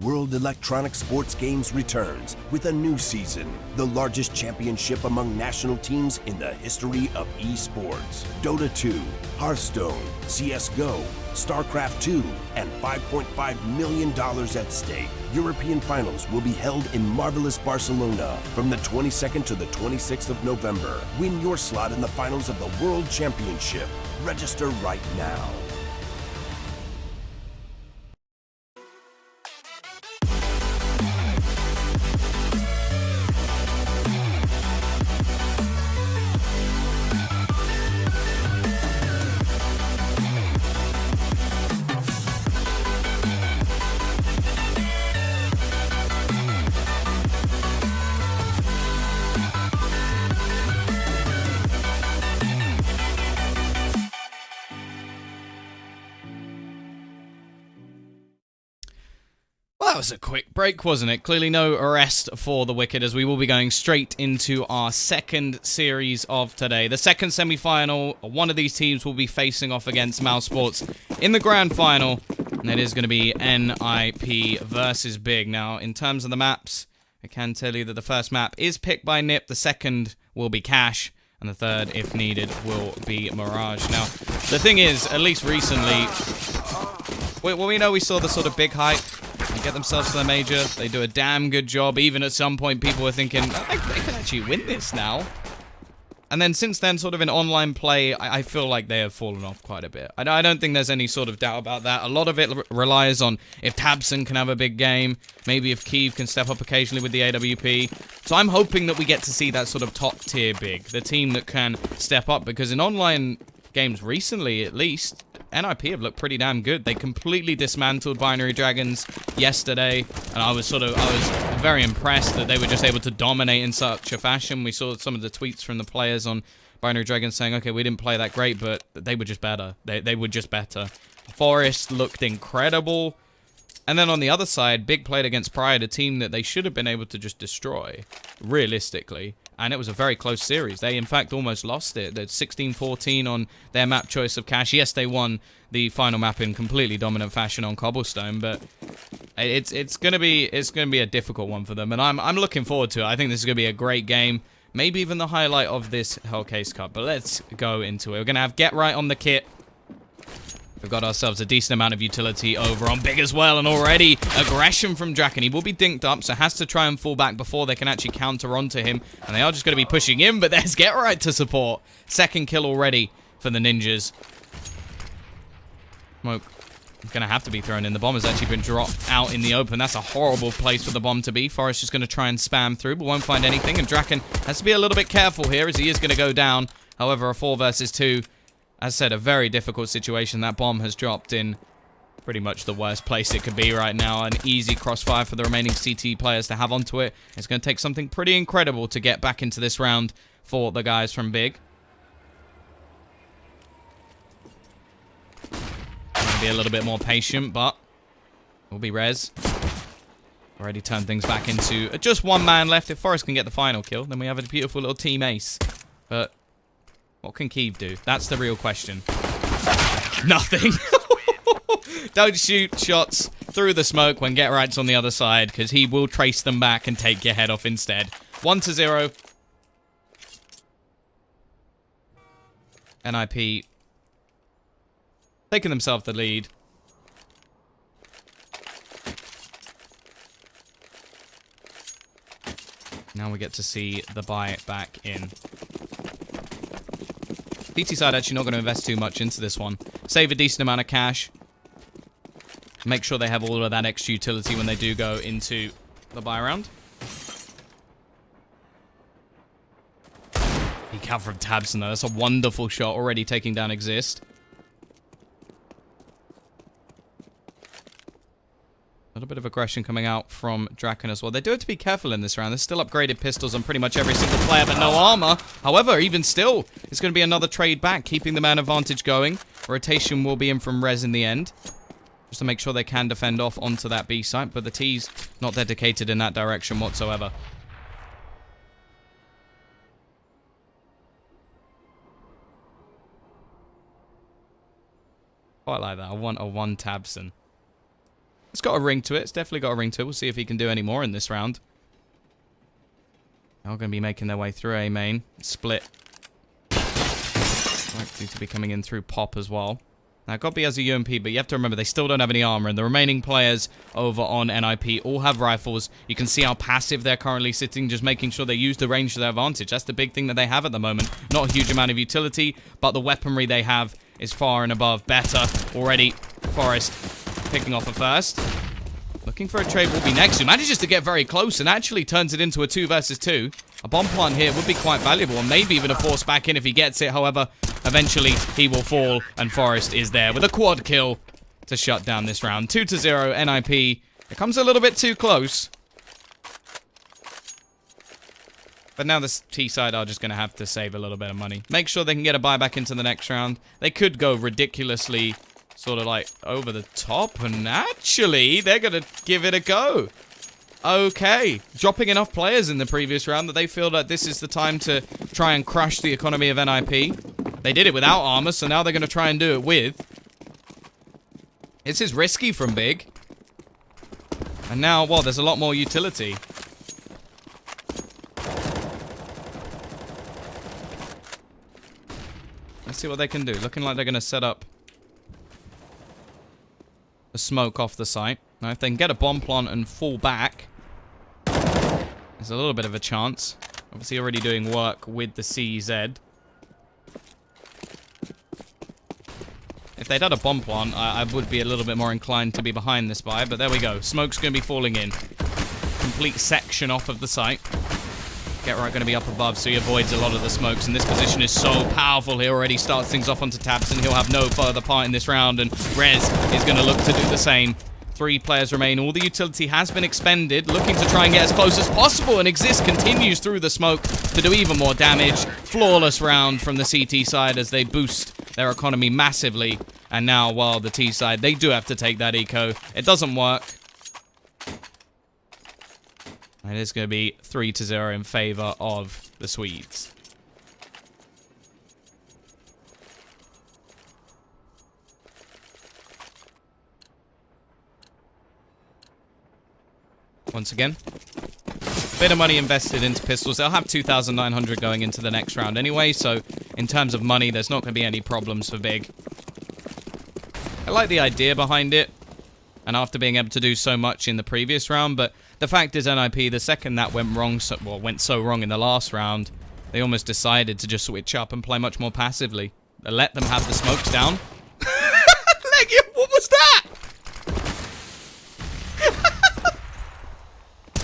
World Electronic Sports Games returns with a new season, the largest championship among national teams in the history of esports. Dota 2, Hearthstone, CSGO, StarCraft 2, and $5.5 million at stake. European finals will be held in marvelous Barcelona from the 22nd to the 26th of November. Win your slot in the finals of the World Championship. Register right now. That was a quick break, wasn't it? Clearly no rest for the Wicked, as we will be going straight into our second series of today. The second semi-final, one of these teams will be facing off against Mouse Sports in the grand final, and it is going to be NiP versus Big. Now, in terms of the maps, I can tell you that the first map is picked by NiP, the second will be Cash, and the third, if needed, will be Mirage. Now, the thing is, at least recently, we know we saw the sort of big hype. They get themselves to the major. They do a damn good job. Even at some point, people were thinking, they could actually win this now. And then since then, sort of in online play, I feel like they have fallen off quite a bit. I don't think there's any sort of doubt about that. A lot of it relies on if Tabson can have a big game. Maybe if Kiev can step up occasionally with the AWP. So I'm hoping that we get to see that sort of top tier big. The team that can step up. Because in online games recently, at least, NiP have looked pretty damn good. They completely dismantled Binary Dragons yesterday, and I was very impressed that they were just able to dominate in such a fashion. We saw some of the tweets from the players on Binary Dragons saying, okay, we didn't play that great, but they were just better. They were just better. Forest looked incredible. And then on the other side, Big played against Pride, a team that they should have been able to just destroy, realistically. And it was a very close series. They, in fact, almost lost it. They're 16-14 on their map choice of Cash. Yes, they won the final map in completely dominant fashion on Cobblestone, but it's gonna be a difficult one for them. And I'm looking forward to it. I think this is gonna be a great game. Maybe even the highlight of this Hellcase Cup. But let's go into it. We're gonna have Get Right on the kit. We've got ourselves a decent amount of utility over on Big as well, and already aggression from Draken. He will be dinked up, so has to try and fall back before they can actually counter onto him. And they are just going to be pushing in, but there's Get Right to support. Second kill already for the Ninjas. Smoke is going to have to be thrown in. The bomb has actually been dropped out in the open. That's a horrible place for the bomb to be. Forrest is going to try and spam through, but won't find anything. And Draken has to be a little bit careful here, as he is going to go down. However, a 4 versus 2... As said, a very difficult situation. That bomb has dropped in pretty much the worst place it could be right now. An easy crossfire for the remaining CT players to have onto it. It's going to take something pretty incredible to get back into this round for the guys from Big. Be a little bit more patient, but will be res. Already turned things back into just one man left. If Forrest can get the final kill, then we have a beautiful little team ace. But what can Kiev do? That's the real question. Nothing. Don't shoot shots through the smoke when Get Right's on the other side, because he will trace them back and take your head off instead. 1-0. NiP taking themselves the lead. Now we get to see the buy back in. PT side actually not going to invest too much into this one. Save a decent amount of cash. Make sure they have all of that extra utility when they do go into the buy round. He cut from Tabson though. That's a wonderful shot, already taking down Exist. A little bit of aggression coming out from Draken as well. They do have to be careful in this round. There's still upgraded pistols on pretty much every single player, but no armor. However, even still, it's going to be another trade back, keeping the man advantage going. Rotation will be in from res in the end, just to make sure they can defend off onto that B site, but the T's not dedicated in that direction whatsoever. Quite like that. I want a 1 Tabson. It's got a ring to it. It's definitely got a ring to it. We'll see if he can do any more in this round. They're all going to be making their way through A main. Split. Likely to be coming in through Pop as well. Now, Gobby has a UMP, but you have to remember they still don't have any armor, and the remaining players over on NiP all have rifles. You can see how passive they're currently sitting, just making sure they use the range to their advantage. That's the big thing that they have at the moment. Not a huge amount of utility, but the weaponry they have is far and above better. Already, Forest picking off a first. Looking for a trade will be next, who manages to get very close and actually turns it into a 2 versus 2. A bomb plant here would be quite valuable, and maybe even a force back in if he gets it. However, eventually he will fall, and Forest is there with a quad kill to shut down this round. 2-0, NiP. It comes a little bit too close. But now the T side are just going to have to save a little bit of money. Make sure they can get a buyback into the next round. They could go ridiculously sort of like over the top, and actually they're going to give it a go. Okay, dropping enough players in the previous round that they feel that this is the time to try and crush the economy of NiP. They did it without armor, so now they're going to try and do it with. This is risky from Big. And now, well, there's a lot more utility. Let's see what they can do. Looking like they're going to set up a smoke off the site. Now, if they can get a bomb plant and fall back, there's a little bit of a chance. Obviously already doing work with the CZ. If they'd had a bomb plant, I would be a little bit more inclined to be behind this buy, but there we go. Smoke's going to be falling in. Complete section off of the site. Get right going to be up above, so he avoids a lot of the smokes, and this position is so powerful. He already starts things off onto Tabs, and he'll have no further part in this round, and Rez is going to look to do the same. 3 players remain. All the utility has been expended, looking to try and get as close as possible, and Exist continues through the smoke to do even more damage. Flawless round from the CT side as they boost their economy massively, and now, while the T side, they do have to take that eco. It doesn't work. It is going to be 3-0 in favor of the Swedes. Once again, bit of money invested into pistols. They'll have 2,900 going into the next round anyway, so in terms of money, there's not going to be any problems for Big. I like the idea behind it, and after being able to do so much in the previous round, but the fact is NiP, the second that went wrong, went so wrong in the last round, they almost decided to just switch up and play much more passively. They let them have the smokes down. Legia, what was that?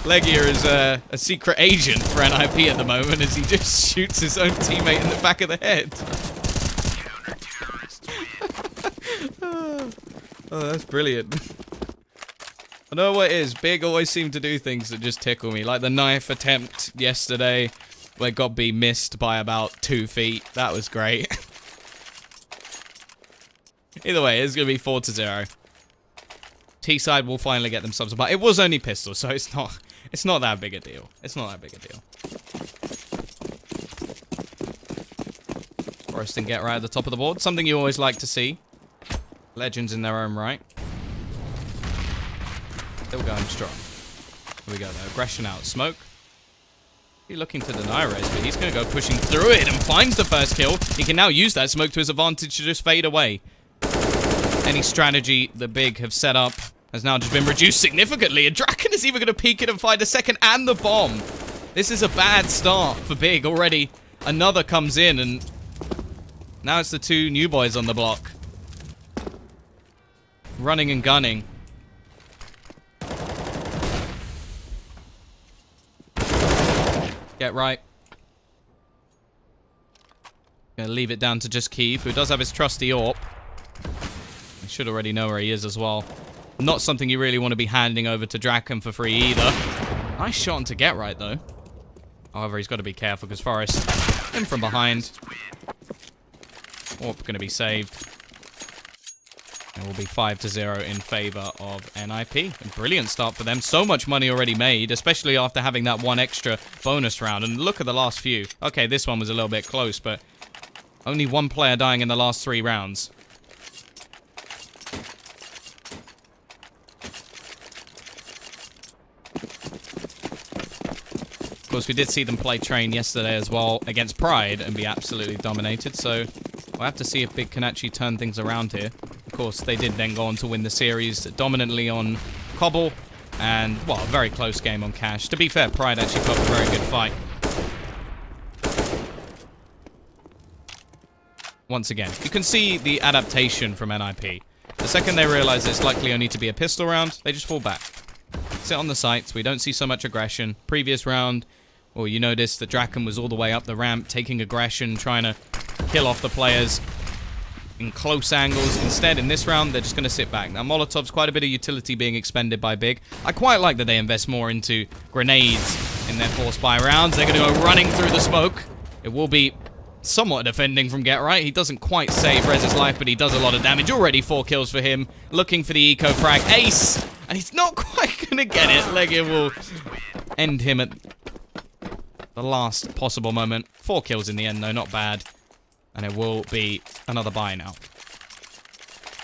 Legia is a secret agent for NiP at the moment as he just shoots his own teammate in the back of the head. Oh, that's brilliant. I know what it is. Big always seem to do things that just tickle me. Like the knife attempt yesterday where Gobby missed by about 2 feet. That was great. Either way, it's going to be 4-0. T-side will finally get themselves a buy. It was only pistol, so it's not that big a deal. It's not that big a deal. Forest and get right at the top of the board. Something you always like to see. Legends in their own right. Still going strong. Here we go, though. Aggression out. Smoke. He's looking to deny Rez, but he's going to go pushing through it and finds the first kill. He can now use that smoke to his advantage to just fade away. Any strategy the Big have set up has now just been reduced significantly, and Draken is even going to peek it and find a second and the bomb. This is a bad start for Big already. Another comes in, and now it's the 2 new boys on the block. Running and gunning. Get right. Gonna leave it down to just Keith, who does have his trusty AWP. I should already know where he is as well. Not something you really want to be handing over to Draken for free either. Nice shot into Get Right, though. However, he's got to be careful because Forest in from behind. AWP gonna be saved. It will be 5-0 in favor of NiP. A brilliant start for them. So much money already made, especially after having that 1 extra bonus round. And look at the last few. Okay, this one was a little bit close, but only 1 player dying in the last 3 rounds. course, we did see them play Train yesterday as well against Pride and be absolutely dominated, so we'll have to see if Big can actually turn things around here. Of course, they did then go on to win the series dominantly on Cobble, and, well, a very close game on Cash. To be fair, Pride actually put up a very good fight. Once again, you can see the adaptation from NiP. The second they realize it's likely only to be a pistol round, they just fall back. Sit on the sights, we don't see so much aggression. Previous round, well, you noticed that Draken was all the way up the ramp, taking aggression, trying to kill off the players in close angles. Instead, in this round, they're just going to sit back. Now, Molotov's quite a bit of utility being expended by Big. I quite like that they invest more into grenades in their force buy rounds. They're going to go running through the smoke. It will be somewhat defending from Get Right. He doesn't quite save Rez's life, but he does a lot of damage. Already 4 kills for him. Looking for the eco frag. Ace! And he's not quite going to get it. Legia will end him at the last possible moment. 4 kills in the end, though. Not bad. And it will be another buy now.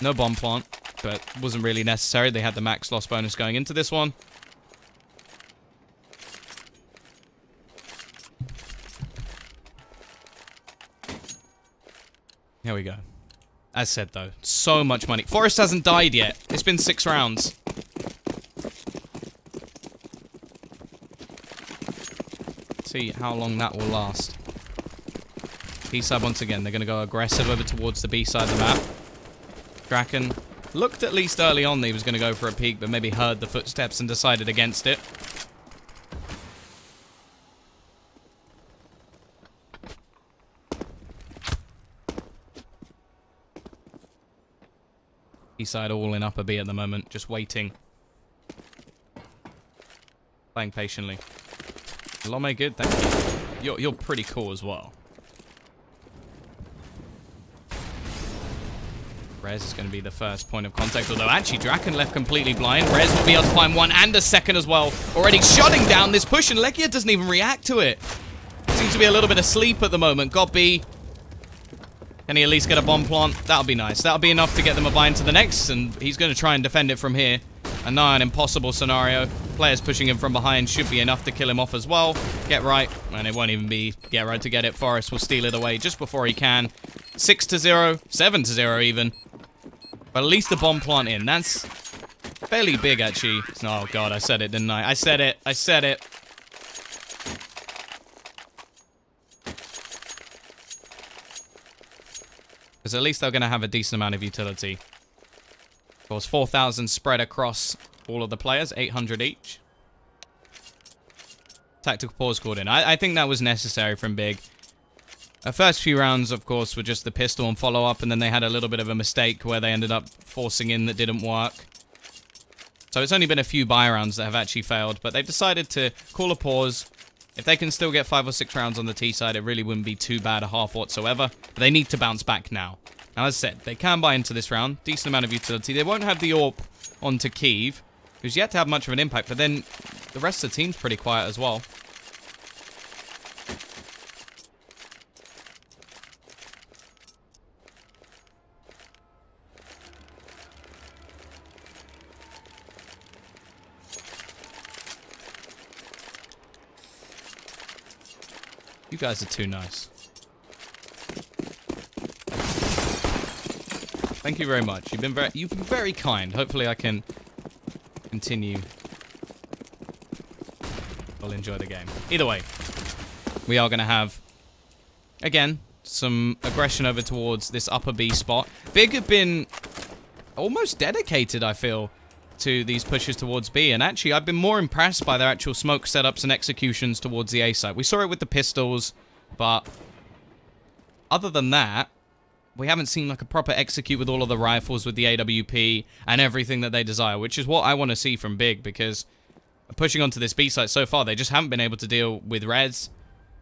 No bomb plant, but wasn't really necessary. They had the max loss bonus going into this one. Here we go. As said, though, so much money. Forest hasn't died yet. It's been 6 rounds. Let's see how long that will last. B-side once again. They're going to go aggressive over towards the B-side of the map. Draken looked at least early on that he was going to go for a peek, but maybe heard the footsteps and decided against it. Side all in upper B at the moment, just waiting. Playing patiently. Lome, good, thank you. You're pretty cool as well. Rez is going to be the first point of contact, although actually Draken left completely blind. Rez will be able to find one and a second as well. Already shutting down this push, and Legia doesn't even react to it. Seems to be a little bit asleep at the moment. Got B. Can he at least get a bomb plant? That'll be nice. That'll be enough to get them a buy into the next, and he's going to try and defend it from here. A nigh an impossible scenario. Players pushing him from behind should be enough to kill him off as well. Get Right, and it won't even be Get Right to get it. Forest will steal it away just before he can. 6-0, 7-0 even. But at least the bomb plant in. That's fairly big, actually. Oh, God, I said it, didn't I? I said it. I said it. Because at least they're going to have a decent amount of utility. Of course, 4,000 spread across all of the players, 800 each. Tactical pause called in. I think that was necessary from Big. The first few rounds, of course, were just the pistol and follow-up, and then they had a little bit of a mistake where they ended up forcing in that didn't work. So it's only been a few buy rounds that have actually failed, but they've decided to call a pause. If they can still get 5 or 6 rounds on the T side, it really wouldn't be too bad a half whatsoever. But they need to bounce back now. Now, as I said, they can buy into this round. Decent amount of utility. They won't have the AWP onto Kiev, who's yet to have much of an impact. But then the rest of the team's pretty quiet as well. You guys are too nice. Thank you very much. You've been very kind. Hopefully I can continue. I'll enjoy the game. Either way, we are going to have, again, some aggression over towards this upper B spot. Big have been almost dedicated, I feel, to these pushes towards B, and actually I've been more impressed by their actual smoke setups and executions towards the A side. We saw it with the pistols, but other than that, we haven't seen like a proper execute with all of the rifles, with the AWP and everything that they desire, which is what I want to see from Big, because pushing onto this B side so far, they just haven't been able to deal with Rez,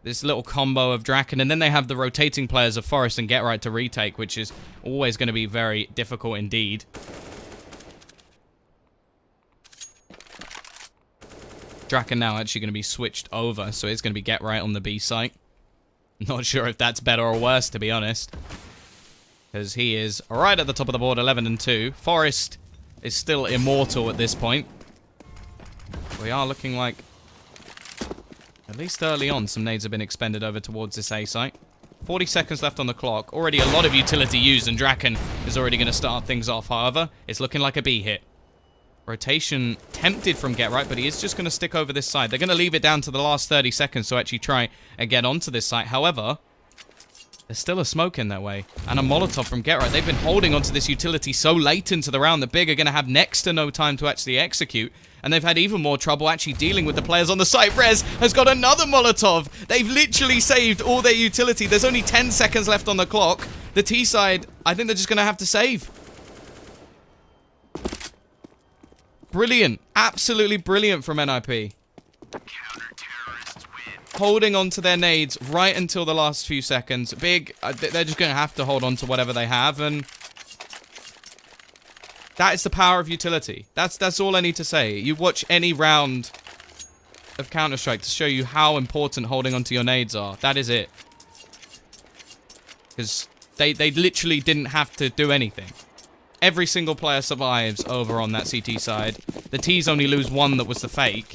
this little combo of Draken, and then they have the rotating players of Forest and Get Right to retake, which is always going to be very difficult indeed. Draken now actually going to be switched over, so it's going to be Get Right on the B site. Not sure if that's better or worse, to be honest. Because he is right at the top of the board, 11-2. Forest is still immortal at this point. We are looking like At least early on, some nades have been expended over towards this A site. 40 seconds left on the clock. Already a lot of utility used, and Draken is already going to start things off. However, it's looking like a B hit. Rotation tempted from Get Right, but he is just going to stick over this side. They're going to leave it down to the last 30 seconds to actually try and get onto this site. However, there's still a smoke in their way. And a Molotov from Get Right. They've been holding onto this utility so late into the round that Big are going to have next to no time to actually execute. And they've had even more trouble actually dealing with the players on the site. Rez has got another Molotov. They've literally saved all their utility. There's only 10 seconds left on the clock. The T side, I think they're just going to have to save. Brilliant. Absolutely brilliant from NiP. Holding on to their nades right until the last few seconds. Big, they're just going to have to hold on to whatever they have, and that is the power of utility. That's all I need to say. You watch any round of Counter-Strike to show you how important holding onto your nades are. That is it. Because they literally didn't have to do anything. Every single player survives over on that CT side. The T's only lose one that was the fake.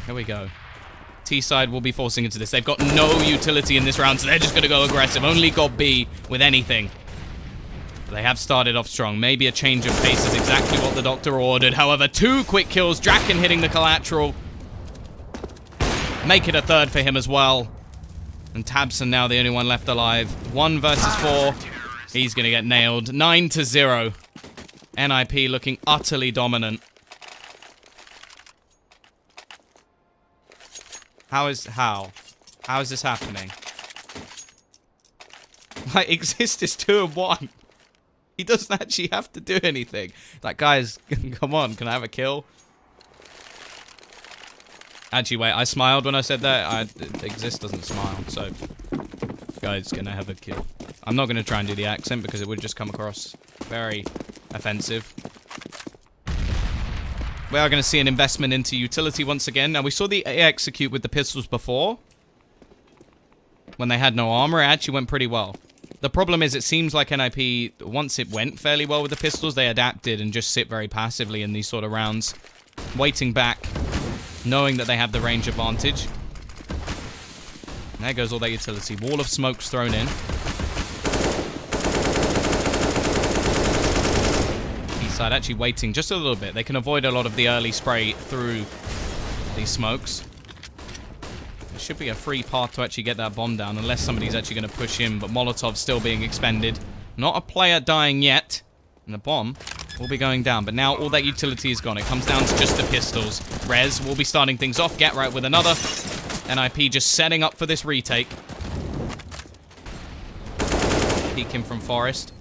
Here we go. T-side will be forcing into this. They've got no utility in this round, so they're just going to go aggressive. Only got B with anything. But they have started off strong. Maybe a change of pace is exactly what the doctor ordered. However, 2 quick kills. Draken hitting the collateral. Make it a third for him as well. And Tabson now the only one left alive. 1 versus 4. He's going to get nailed. 9-0. NiP looking utterly dominant. How is this happening? Like, Exist is 2-1. He doesn't actually have to do anything. Like, guys, come on, can I have a kill? Actually, wait, I smiled when I said that. Exist doesn't smile, so guy's gonna have a kill. I'm not gonna try and do the accent because it would just come across very offensive. We are going to see an investment into utility once again. Now, we saw the execute with the pistols before. When they had no armor, it actually went pretty well. The problem is, it seems like NiP, once it went fairly well with the pistols, they adapted and just sit very passively in these sort of rounds. Waiting back, knowing that they have the range advantage. And there goes all that utility. Wall of smokes thrown in. Side actually waiting just a little bit. They can avoid a lot of the early spray through these smokes. There should be a free path to actually get that bomb down, unless somebody's actually going to push in, but Molotov's still being expended. Not a player dying yet, and the bomb will be going down, but now all that utility is gone. It comes down to just the pistols. Rez will be starting things off. Get Right with another. NiP just setting up for this retake. Peeking from Forest.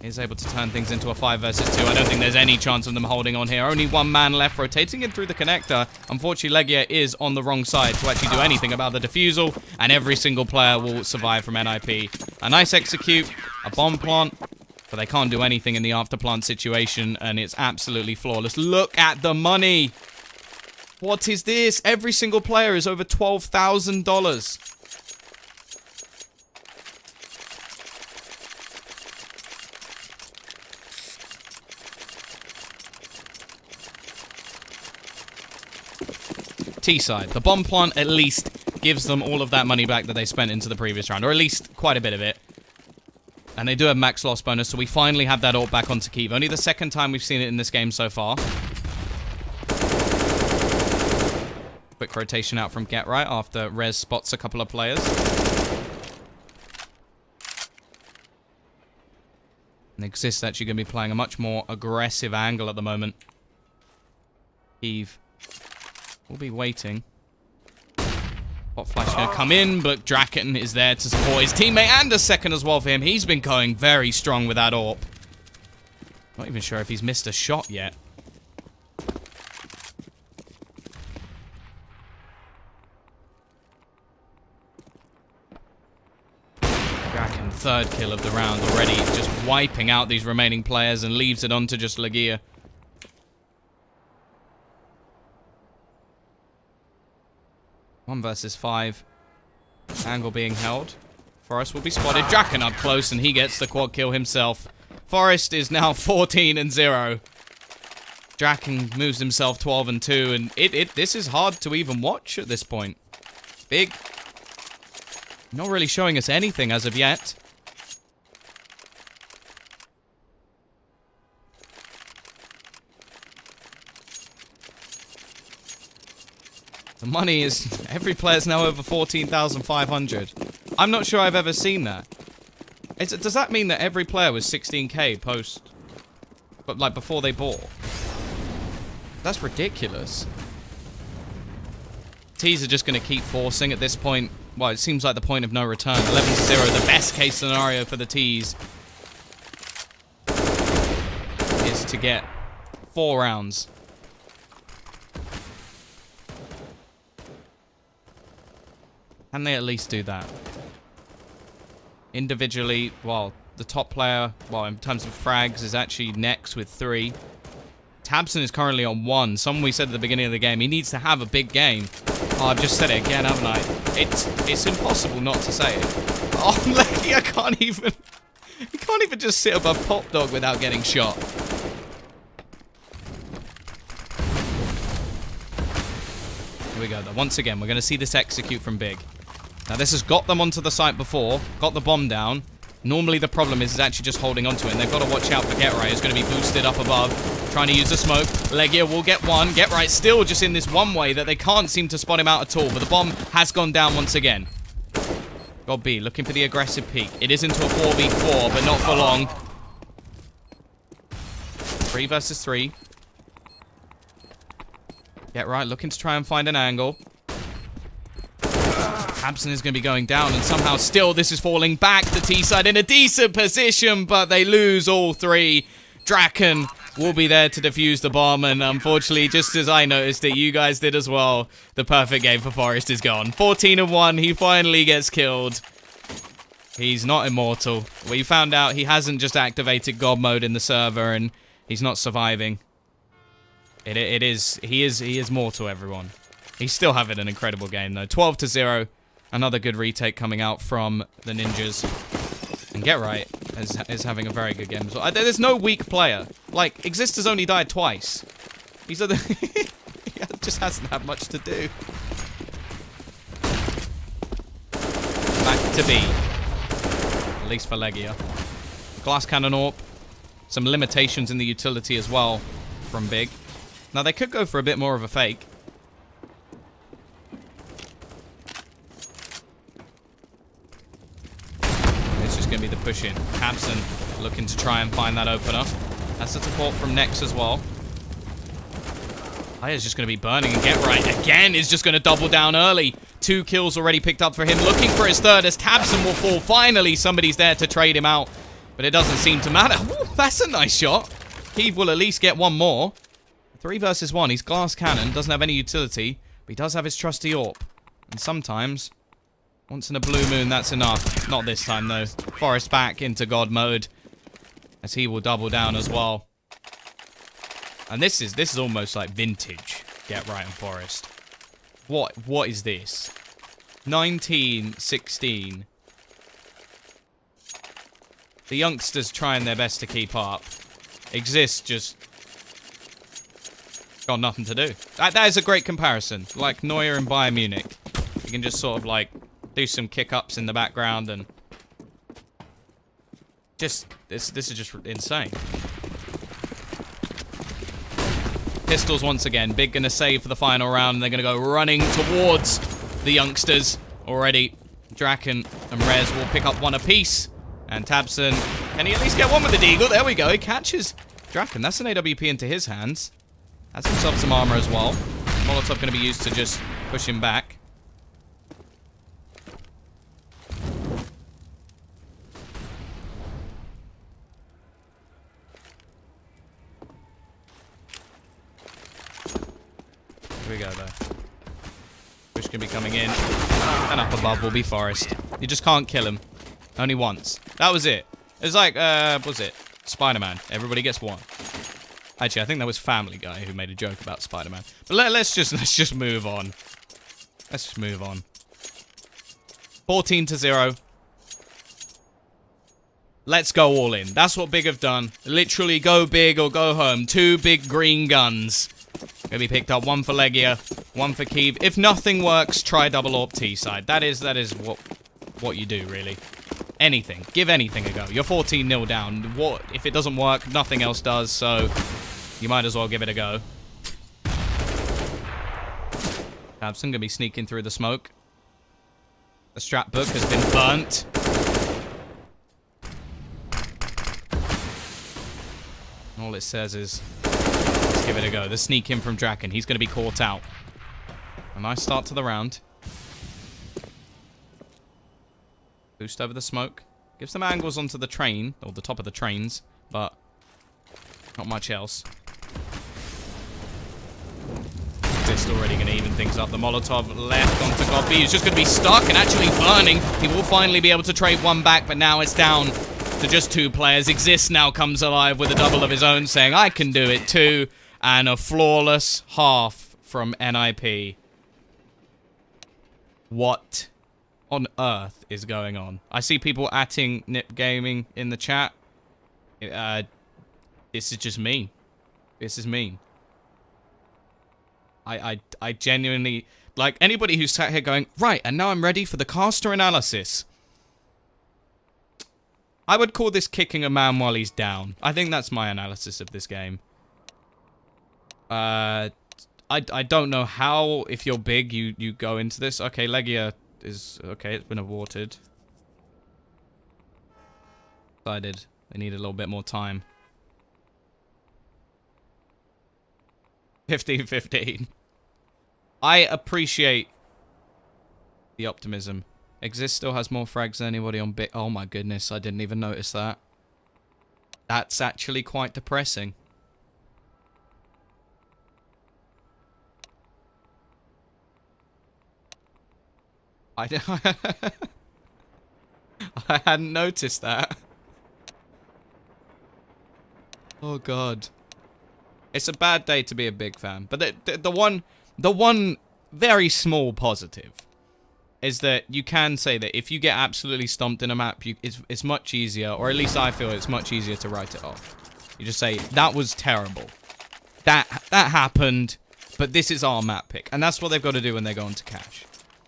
Is able to turn things into a 5 versus 2. I don't think there's any chance of them holding on here. Only one man left, rotating in through the connector. Unfortunately, Legia is on the wrong side to actually do anything about the defusal, and every single player will survive from NiP. A nice execute, a bomb plant, but they can't do anything in the after plant situation, and it's absolutely flawless. Look at the money. What is this? Every single player is over $12,000. T-side. The bomb plant at least gives them all of that money back that they spent into the previous round, or at least quite a bit of it. And they do have max loss bonus, so we finally have that ult back onto Kiev. Only the second time we've seen it in this game so far. Quick rotation out from Get Right after Rez spots a couple of players. And Exist actually going to be playing a much more aggressive angle at the moment. Kiev will be waiting. Hot Flash going to come in, but Draken is there to support his teammate, and a second as well for him. He's been going very strong with that AWP. Not even sure if he's missed a shot yet. Draken, third kill of the round already, just wiping out these remaining players and leaves it on to just Legia. One versus 5. Angle being held. Forrest will be spotted. Draken up close, and he gets the quad kill himself. Forest is now 14-0. Draken moves himself 12-2, and this is hard to even watch at this point. Big, not really showing us anything as of yet. The money is, every player's now over 14,500. I'm not sure I've ever seen that. Does that mean that every player was 16k post, but like before they bought? That's ridiculous. Tees are just going to keep forcing at this point. Well, it seems like the point of no return. 11-0, the best case scenario for the Tees is to get 4 rounds. Can they at least do that? Individually, well, the top player, well, in terms of frags, is actually next with 3. Tabson is currently on 1. Someone we said at the beginning of the game, he needs to have a big game. Oh, I've just said it again, haven't I? It's impossible not to say it. Oh, Lecky, I can't even... You can't even just sit above Pop Dog without getting shot. Here we go, though. Once again, we're going to see this execute from Big. Now, this has got them onto the site before, got the bomb down. Normally, the problem is actually just holding onto it, and they've got to watch out for Get Right, who's going to be boosted up above, trying to use the smoke. Legia will get one. Get Right still just in this one way that they can't seem to spot him out at all, but the bomb has gone down once again. God B, looking for the aggressive peek. It is into a 4v4, but not for long. 3 versus 3. Get Right, looking to try and find an angle. Tabson is going to be going down, and somehow still this is falling back. The T-side in a decent position, but they lose all 3. Draken will be there to defuse the bomb, and unfortunately, just as I noticed it, you guys did as well. The perfect game for Forest is gone. 14-1, he finally gets killed. He's not immortal. We found out he hasn't just activated God mode in the server, and he's not surviving. He is mortal, everyone. He's still having an incredible game, though. 12-0. Another good retake coming out from the Ninjas. And Get Right is having a very good game as well. There's no weak player. Like, Exist has only died twice. He just hasn't had much to do. Back to B. At least for Legia. Glass Cannon AWP. Some limitations in the utility as well from Big. Now, they could go for a bit more of a fake. Going to be the push in. Tabson looking to try and find that opener. That's the support from Nex as well. Player's just going to be burning, and Get Right again is just going to double down early. 2 kills already picked up for him. Looking for his 3rd as Tabson will fall. Finally, somebody's there to trade him out, but it doesn't seem to matter. Ooh, that's a nice shot. Heave will at least get 1 more. 3 versus 1. He's Glass Cannon. Doesn't have any utility, but he does have his trusty AWP. And sometimes... once in a blue moon, that's enough. Not this time, though. Forest back into God mode, as he will double down as well. And this is almost like vintage Get Right and Forest. What is this? 19-16. The youngsters trying their best to keep up. Exist just got nothing to do. That is a great comparison. Like Neuer and Bayern Munich. You can just sort of like do some kick-ups in the background and just this is just insane. Pistols once again. Big gonna save for the final round, and they're gonna go running towards the youngsters already. Draken and Rez will pick up 1 apiece, and Tabson, can he at least get 1 with the Deagle? There we go. He catches Draken. That's an AWP into his hands. Has himself some armor as well. Molotov gonna be used to just push him back. Here we go, though. Push can be coming in. And up above will be Forest. You just can't kill him. Only once. That was it. It was like, what was it? Spider-Man. Everybody gets 1. Actually, I think that was Family Guy who made a joke about Spider-Man. But let's just move on. Let's just move on. 14-0. Let's go all in. That's what Big have done. Literally go big or go home. 2 big green guns. Gonna be picked up. 1 for Legia, 1 for Kiev. If nothing works, try double AWP T-side. That is what you do, really. Anything. Give anything a go. You're 14-0 down. What if it doesn't work? Nothing else does, so you might as well give it a go. Tabson gonna be sneaking through the smoke. The strap book has been burnt. All it says is, let's give it a go. The sneak in from Draken. He's going to be caught out. A nice start to the round. Boost over the smoke. Gives some angles onto the train, or the top of the trains, but not much else. Just already going to even things up. The Molotov left onto Godby. He's just going to be stuck and actually burning. He will finally be able to trade 1 back, but now it's down to just 2 players. Exist now comes alive with a double of his own, saying, I can do it too. And a flawless half from NiP. What on earth is going on? I see people atting NiP Gaming in the chat. This is just mean. This is mean. I genuinely... Like, anybody who's sat here going, right, and now I'm ready for the caster analysis. I would call this kicking a man while he's down. I think that's my analysis of this game. I don't know how, if you're big, you go into this. Okay, Legia is... Okay, it's been aborted. Decided they need a little bit more time. 15-15. I appreciate the optimism. Exist still has more frags than anybody on bit. Oh my goodness, I didn't even notice that. That's actually quite depressing. I hadn't noticed that. Oh god. It's a bad day to be a big fan. But the one very small positive is that you can say that if you get absolutely stomped in a map, it's much easier, or at least I feel it's much easier to write it off. You just say, that was terrible. That happened, but this is our map pick. And that's what they've got to do when they go into cash.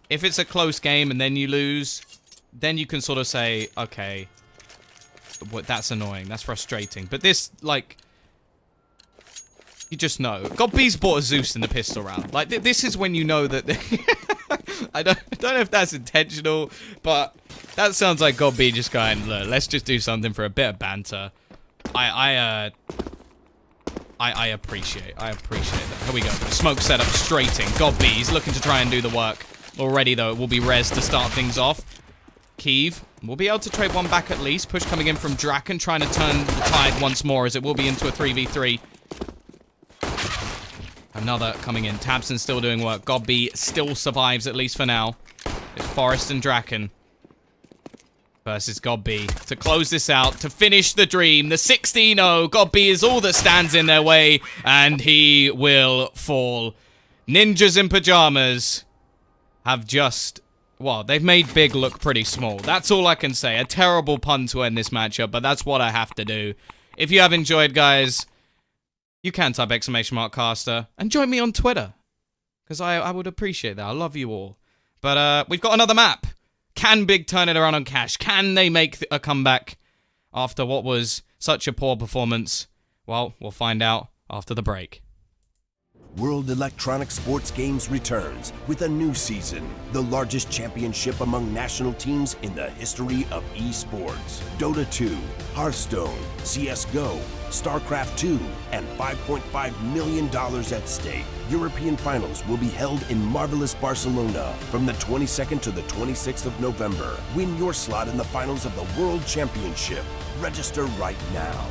If it's a close game and then you lose, then you can sort of say, okay, that's annoying, that's frustrating. But this, like... You just know. Godby's bought a Zeus in the pistol round. Like, this is when you know that... I don't know if that's intentional, but that sounds like Godby just going, look, let's just do something for a bit of banter. I appreciate that. Here we go. Smoke setup straight in. Godby, he's looking to try and do the work. Already, though, it will be res to start things off. Kiev will be able to trade 1 back at least. Push coming in from Draken, trying to turn the tide once more, as it will be into a 3v3. Another coming in. Tabson still doing work. Godby still survives, at least for now. It's Forrest and Draken versus Godby to close this out, to finish the dream. The 16-0. Godby is all that stands in their way, and he will fall. Ninjas in pajamas have just... Well, they've made Big look pretty small. That's all I can say. A terrible pun to end this matchup, but that's what I have to do. If you have enjoyed, guys... You can type !caster and join me on Twitter, because I would appreciate that. I love you all. But we've got another map. Can Big turn it around on cash? Can they make a comeback after what was such a poor performance? Well, we'll find out after the break. World Electronic Sports Games returns with a new season, the largest championship among national teams in the history of esports. Dota 2, Hearthstone, CSGO, StarCraft 2, and $5.5 million at stake. European finals will be held in marvelous Barcelona from the 22nd to the 26th of November. Win your slot in the finals of the World Championship. Register right now.